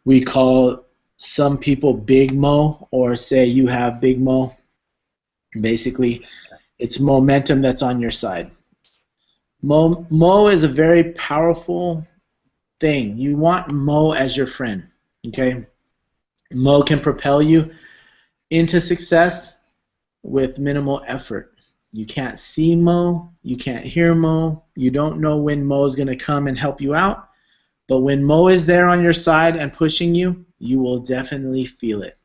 we call some people Big Mo, or say you have Big Mo. Basically, it's momentum that's on your side. Mo is a very powerful thing. You want Mo as your friend. Okay? Mo can propel you into success with minimal effort. You can't see Mo, you can't hear Mo, you don't know when Mo is going to come and help you out, but when Mo is there on your side and pushing you, you will definitely feel it.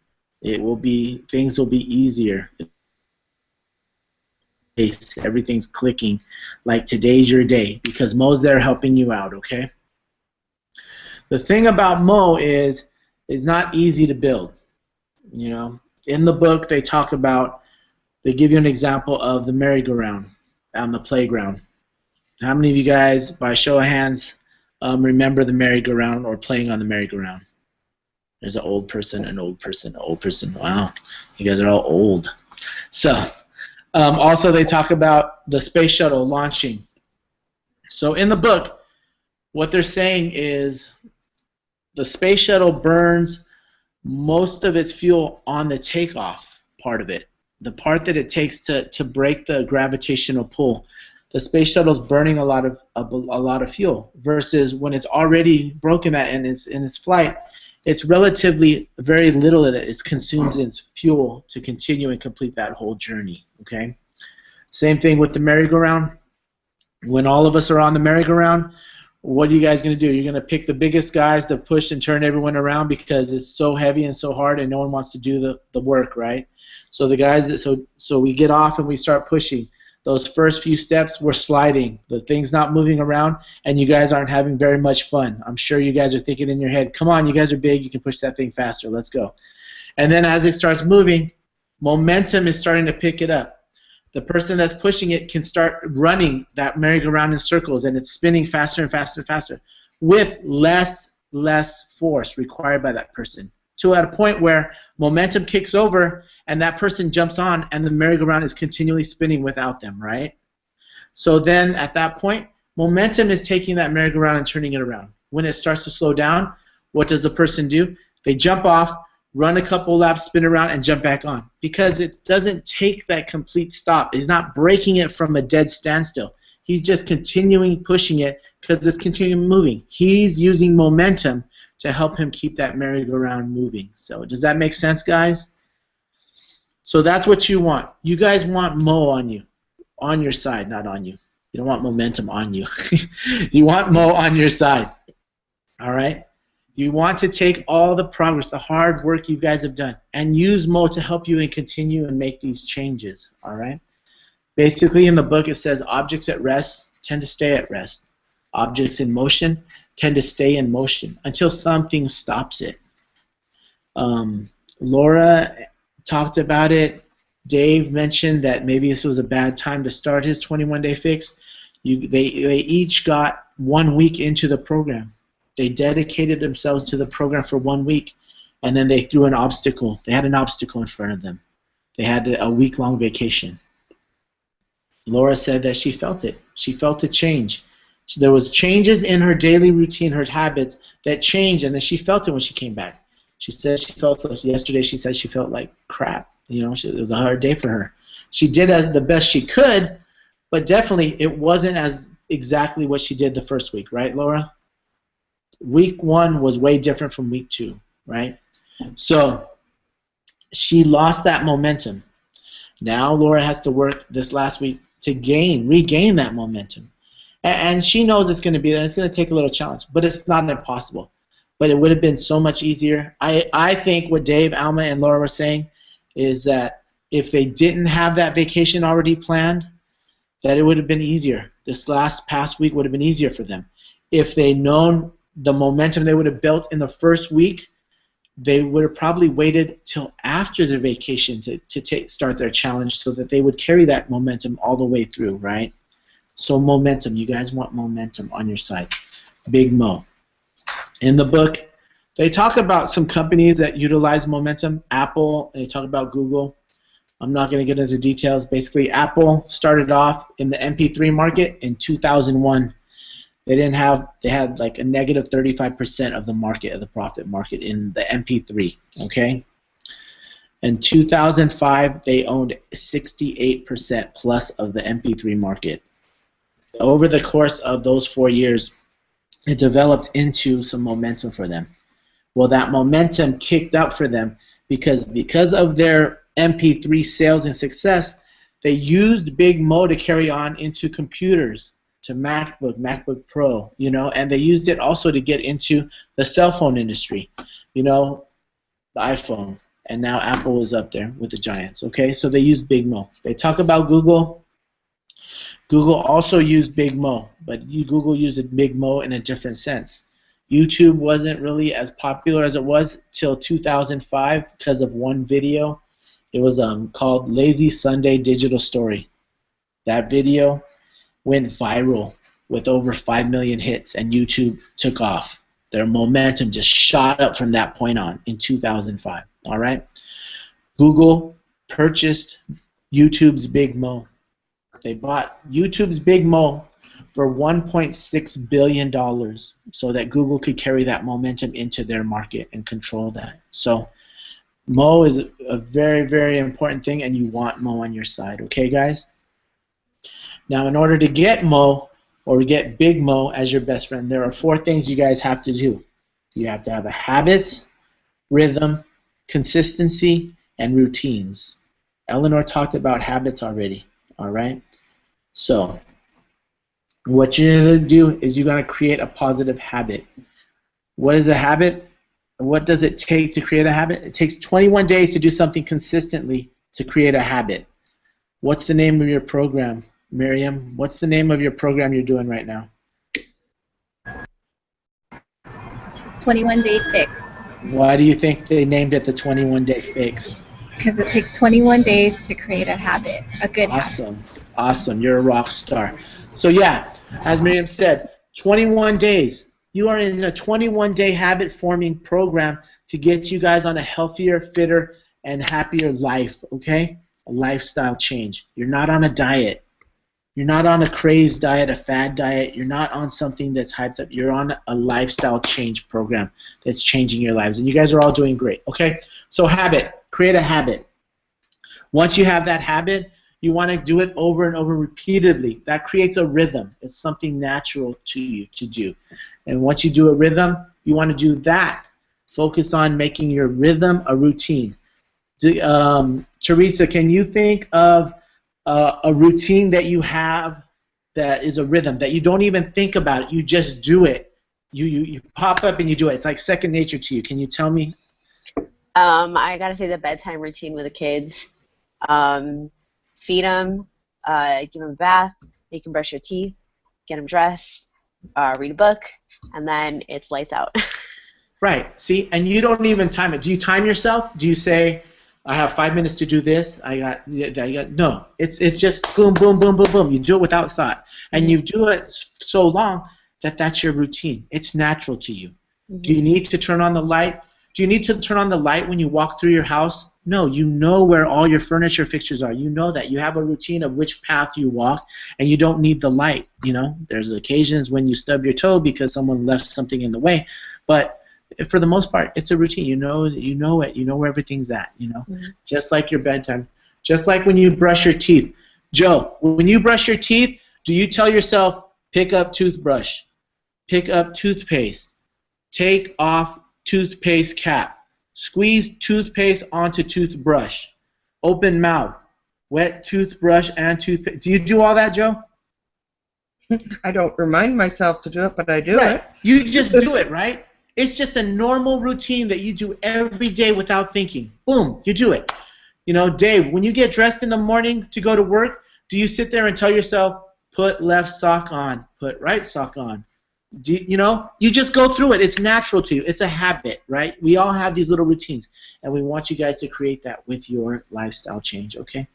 Things will be easier. Everything's clicking like today's your day because Mo's there helping you out, okay? The thing about Mo is it's not easy to build. You know, in the book they give you an example of the merry-go-round on the playground. How many of you guys, by show of hands, remember the merry-go-round or playing on the merry-go-round? There's an old person, an old person, an old person. Wow, you guys are all old. So, also they talk about the space shuttle launching. So in the book, what they're saying is the space shuttle burns most of its fuel on the takeoff part of it. The part that it takes to break the gravitational pull. The space shuttle's burning a lot of fuel, versus when it's already broken that and it's in its flight, it's relatively very little that it consumes its fuel to continue and complete that whole journey. Okay. Same thing with the merry-go-round. When all of us are on the merry-go-round, what are you guys going to do? You're going to pick the biggest guys to push and turn everyone around because it's so heavy and so hard and no one wants to do the work, right? So the guys, so we get off and we start pushing. Those first few steps, we're sliding. The thing's not moving around, and you guys aren't having very much fun. I'm sure you guys are thinking in your head, come on, you guys are big, you can push that thing faster, let's go. And then as it starts moving, momentum is starting to pick it up. The person that's pushing it can start running that merry-go-round in circles, and it's spinning faster and faster and faster with less force required by that person, to at a point where momentum kicks over and that person jumps on and the merry-go-round is continually spinning without them, right? So then at that point, momentum is taking that merry-go-round and turning it around. When it starts to slow down, what does the person do? They jump off, run a couple laps, spin around, and jump back on. Because it doesn't take that complete stop. He's not breaking it from a dead standstill. He's just continuing pushing it because it's continuing moving. He's using momentum to help him keep that merry-go-round moving. So does that make sense, guys? So that's what you want. You guys want Mo on you, on your side, not on you. You don't want momentum on you. You want Mo on your side. All right? You want to take all the progress, the hard work you guys have done, and use Mo to help you and continue and make these changes, all right? Basically, in the book, it says objects at rest tend to stay at rest. Objects in motion tend to stay in motion until something stops it. Laura talked about it. Dave mentioned that maybe this was a bad time to start his 21-day fix. They each got 1 week into the program. They dedicated themselves to the program for 1 week, and then they threw an obstacle. They had an obstacle in front of them. They had a week-long vacation. Laura said that she felt it. She felt a change. There was changes in her daily routine, her habits that changed, and then she felt it when she came back. She said she felt yesterday. She said she felt like crap. You know, it was a hard day for her. She did the best she could, but definitely it wasn't as exactly what she did the first week, right, Laura? Week 1 was way different from week 2, right? So she lost that momentum. Now Laura has to work this last week to regain that momentum. And she knows it's going to be there. It's going to take a little challenge, but it's not impossible. But it would have been so much easier. I think what Dave, Alma, and Laura were saying is that if they didn't have that vacation already planned, that it would have been easier. This past week would have been easier for them. If they'd known the momentum they would have built in the first week, they would have probably waited till after their vacation to start their challenge so that they would carry that momentum all the way through, right? So momentum, you guys want momentum on your side. Big Mo. In the book, they talk about some companies that utilize momentum. Apple, and they talk about Google. I'm not going to get into details. Basically, Apple started off in the MP3 market in 2001. They had like a negative 35% of the market, of the profit market in the MP3, okay? In 2005, they owned 68% plus of the MP3 market. Over the course of those 4 years, it developed into some momentum for them. Well, that momentum kicked up for them because of their MP3 sales and success, they used Big Mo to carry on into computers, to MacBook Pro, you know, and they used it also to get into the cell phone industry, you know, the iPhone, and now Apple is up there with the giants, okay? So they use Big Mo. They talk about Google. Google also used Big Mo, but Google used Big Mo in a different sense. YouTube wasn't really as popular as it was till 2005 because of one video. It was called Lazy Sunday Digital Story. That video went viral with over 5 million hits, and YouTube took off. Their momentum just shot up from that point on in 2005. All right? Google purchased YouTube's Big Mo. They bought YouTube's Big Mo for $1.6 billion so that Google could carry that momentum into their market and control that. So Mo is a very, very important thing, and you want Mo on your side. Okay, guys? Now, in order to get Mo or get Big Mo as your best friend, there are 4 things you guys have to do. You have to have a habits, rhythm, consistency, and routines. Eleanor talked about habits already, all right? So What you're going to do is you're going to create a positive habit. What is a habit? What does it take to create a habit? It takes 21 days to do something consistently to create a habit. What's the name of your program, Miriam? What's the name of your program you're doing right now? 21-day fix. Why do you think they named it the 21-day fix? Because it takes 21 days to create a habit, a good habit. Awesome. Awesome. You're a rock star. So yeah, as Miriam said, 21 days. You are in a 21-day habit-forming program to get you guys on a healthier, fitter, and happier life, okay? A lifestyle change. You're not on a diet. You're not on a crazed diet, a fad diet. You're not on something that's hyped up. You're on a lifestyle change program that's changing your lives. And you guys are all doing great, okay? So habit. Create a habit. Once you have that habit, you want to do it over and over repeatedly. That creates a rhythm. It's something natural to you to do. And once you do a rhythm, you want to do that. Focus on making your rhythm a routine. Teresa, can you think of a routine that you have that is a rhythm, that you don't even think about it, you just do it? You pop up and you do it. It's like second nature to you. Can you tell me? I gotta say the bedtime routine with the kids. Feed them, give them a bath, you can brush your teeth, get them dressed, read a book, and then it's lights out. Right. See, and you don't even time it. Do you time yourself? Do you say, I have 5 minutes to do this? No. It's just boom, boom, boom, boom, boom. You do it without thought, and you do it so long that that's your routine. It's natural to you. Mm-hmm. Do you need to turn on the light? Do you need to turn on the light when you walk through your house? No, you know where all your furniture fixtures are. You know that. You have a routine of which path you walk, and you don't need the light, you know. There's occasions when you stub your toe because someone left something in the way, but for the most part, it's a routine. You know it. You know where everything's at, you know. Mm-hmm. Just like your bedtime. Just like when you brush your teeth. Joe, when you brush your teeth, do you tell yourself, pick up toothbrush, pick up toothpaste, take off toothpaste cap, squeeze toothpaste onto toothbrush, open mouth, wet toothbrush and toothpaste? Do you do all that, Joe? I don't remind myself to do it, but I do it. You just do it, right? It's just a normal routine that you do every day without thinking. Boom, you do it. You know, Dave, when you get dressed in the morning to go to work, do you sit there and tell yourself, put left sock on, put right sock on? You know, you just go through it. It's natural to you. It's a habit, right? We all have these little routines, and we want you guys to create that with your lifestyle change, okay?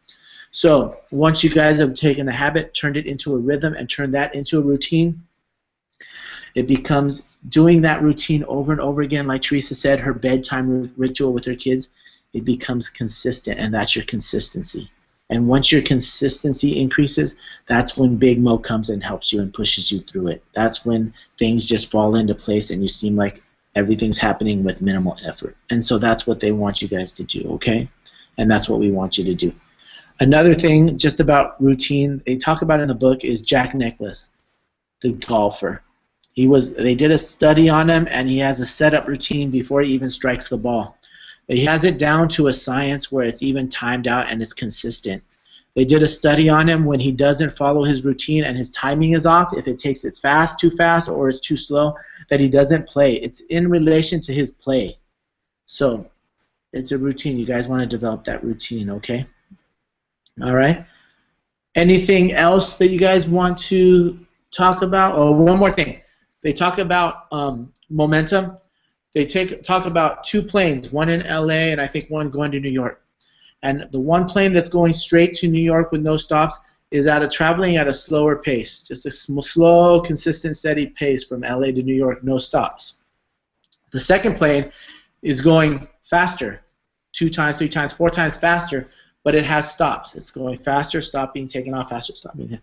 So once you guys have taken a habit, turned it into a rhythm, and turned that into a routine, it becomes doing that routine over and over again. Like Teresa said, her bedtime ritual with her kids, it becomes consistent, and that's your consistency. And once your consistency increases, that's when Big Mo comes and helps you and pushes you through it. That's when things just fall into place and you seem like everything's happening with minimal effort. And so that's what they want you guys to do, okay? And that's what we want you to do. Another thing just about routine they talk about in the book is Jack Nicklaus, the golfer. They did a study on him, and he has a setup routine before he even strikes the ball. He has it down to a science where it's even timed out and it's consistent. They did a study on him when he doesn't follow his routine and his timing is off, if it takes it too fast, or it's too slow, that he doesn't play. It's in relation to his play. So it's a routine. You guys want to develop that routine, okay? All right. Anything else that you guys want to talk about? Oh, one more thing. They talk about momentum. They talk about 2 planes, one in LA and I think one going to New York. And the one plane that's going straight to New York with no stops is traveling at a slower pace, just a slow, consistent, steady pace from LA to New York, no stops. The second plane is going faster, 2 times, 3 times, 4 times faster, but it has stops. It's going faster, stopping, taking off, faster, stopping.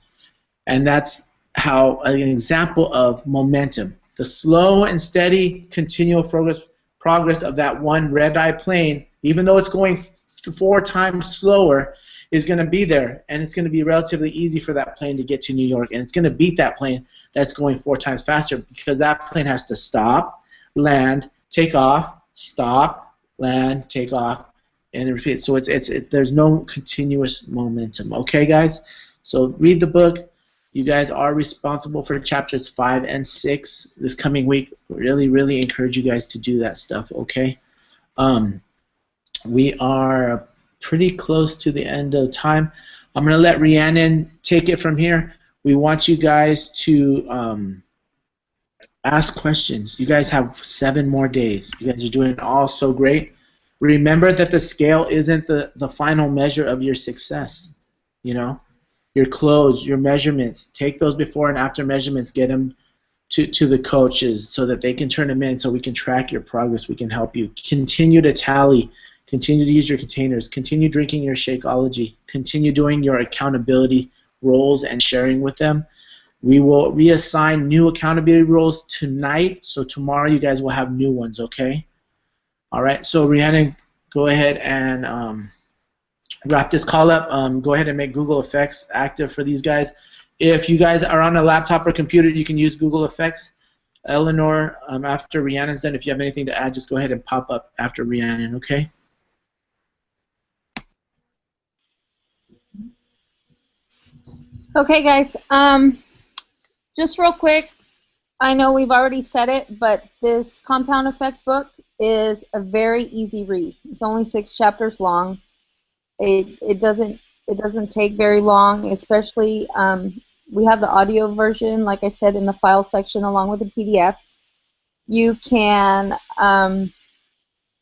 And that's how an example of momentum. The slow and steady continual progress of that one red-eye plane, even though it's going 4 times slower, is going to be there, and it's going to be relatively easy for that plane to get to New York, and it's going to beat that plane that's going 4 times faster because that plane has to stop, land, take off, stop, land, take off, and repeat. So there's no continuous momentum. Okay, guys? So read the book. You guys are responsible for chapters 5 and 6 this coming week. Really, really encourage you guys to do that stuff, okay? We are pretty close to the end of time. I'm going to let Rhiannon take it from here. We want you guys to ask questions. You guys have 7 more days. You guys are doing all so great. Remember that the scale isn't the final measure of your success. You know, your clothes, your measurements, take those before and after measurements, get them to the coaches so that they can turn them in so we can track your progress, we can help you. Continue to tally, continue to use your containers, continue drinking your Shakeology, continue doing your accountability roles and sharing with them. We will reassign new accountability roles tonight, so tomorrow you guys will have new ones, okay? All right, so Rhiannon, go ahead and wrap this call up. Go ahead and make Google Effects active for these guys. If you guys are on a laptop or computer, you can use Google Effects. Eleanor, after Rhiannon's done, if you have anything to add, just go ahead and pop up after Rhiannon, okay? Okay, guys. Just real quick, I know we've already said it, but this Compound Effect book is a very easy read. It's only 6 chapters long. It doesn't take very long, especially we have the audio version, like I said, in the file section along with the PDF. You can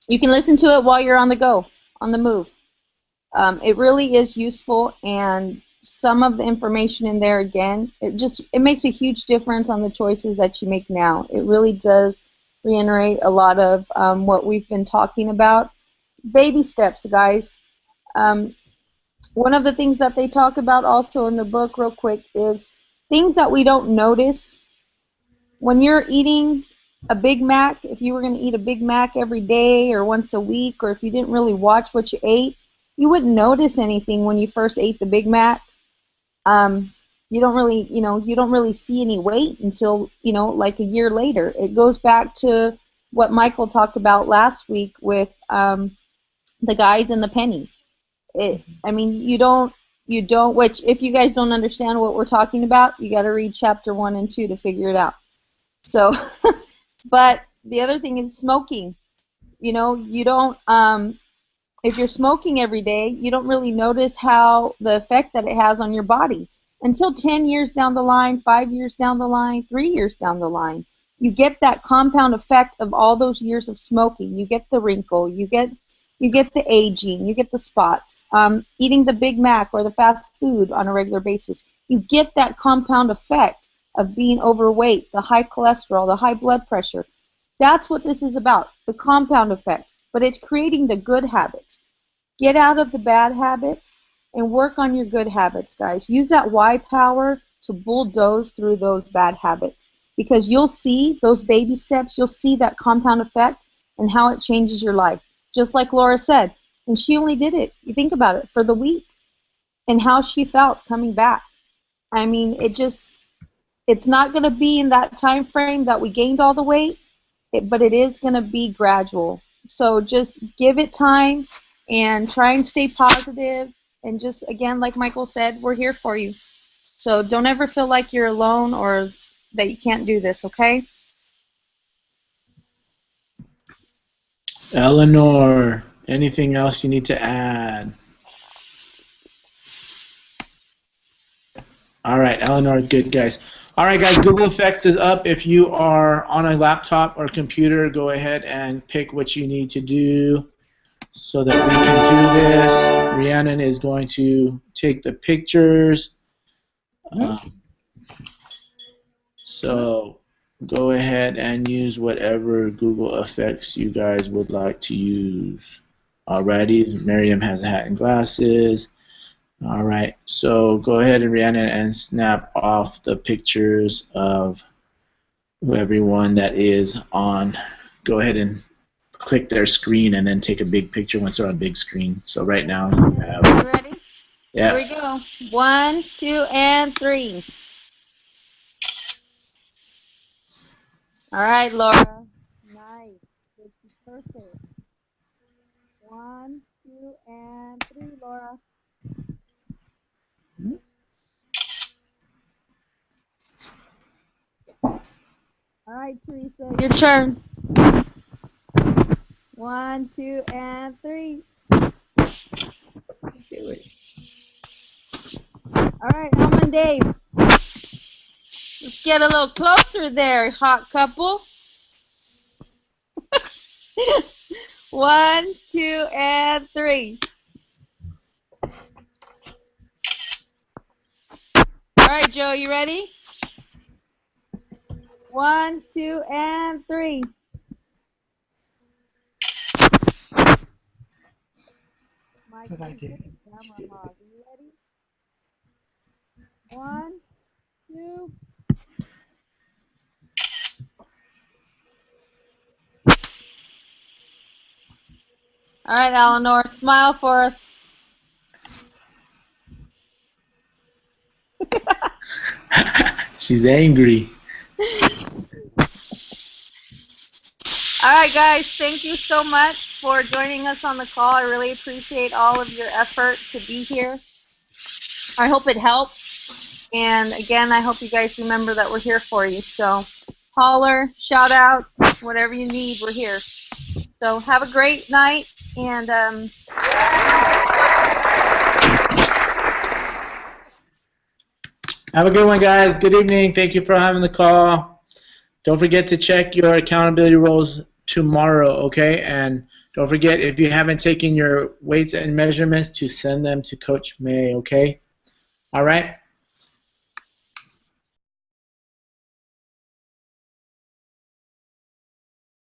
listen to it while you're on the go, on the move. It really is useful, and some of the information in there, again, it makes a huge difference on the choices that you make now. It really does reiterate a lot of what we've been talking about. Baby steps, guys. One of the things that they talk about also in the book, real quick, is things that we don't notice. When you're eating a Big Mac, if you were going to eat a Big Mac every day or once a week, or if you didn't really watch what you ate, you wouldn't notice anything when you first ate the Big Mac. You don't really see any weight until, like a year later. It goes back to what Michael talked about last week with the guys in the penny. You don't, which if you guys don't understand what we're talking about, you got to read chapter 1 and 2 to figure it out. So, but the other thing is smoking. You don't, if you're smoking every day, you don't really notice how the effect that it has on your body until 10 years down the line, 5 years down the line, 3 years down the line. You get that compound effect of all those years of smoking. You get the wrinkle, you get the aging, you get the spots. Eating the Big Mac or the fast food on a regular basis, you get that compound effect of being overweight, the high cholesterol, the high blood pressure. That's what this is about, the compound effect. But it's creating the good habits. Get out of the bad habits and work on your good habits, guys. Use that Y power to bulldoze through those bad habits, because you'll see those baby steps, you'll see that compound effect and how it changes your life. Just like Laura said, and she only did it, you think about it, for the week, and how she felt coming back. It's not going to be in that time frame that we gained all the weight, but it is going to be gradual. So just give it time and try and stay positive, and just, again, like Michael said, we're here for you. So don't ever feel like you're alone or that you can't do this, okay? Eleanor, anything else you need to add? All right, Eleanor is good, guys. All right, guys, Google Effects is up. If you are on a laptop or computer, go ahead and pick what you need to do so that we can do this. Rhiannon is going to take the pictures. So go ahead and use whatever Google Effects you guys would like to use. Alrighty, Miriam has a hat and glasses. All right, so go ahead and Rhiannon and snap off the pictures of everyone that is on. Go ahead and click their screen and then take a big picture once they're on big screen. So right now you have. You ready? Yeah. Here we go. 1, 2, and 3. All right, Laura. Nice. This is perfect. 1, 2, and 3, Laura. All right, Teresa, your turn. 1, 2, and 3. Do it. All right, Elma and Dave. Let's get a little closer there, hot couple. 1, 2, and 3. All right, Joe, you ready? 1, 2, and 3. Mike, What I do? camera hog. Are you ready? 1, 2. All right, Eleanor, smile for us. She's angry. All right, guys, thank you so much for joining us on the call. I really appreciate all of your effort to be here. I hope it helps. And again, I hope you guys remember that we're here for you. So holler, shout out, whatever you need, we're here. So have a great night. And Have a good one, guys. Good evening. Thank you for having the call. Don't forget to check your accountability roles tomorrow, okay? And don't forget, if you haven't taken your weights and measurements, to send them to Coach May, okay? All right?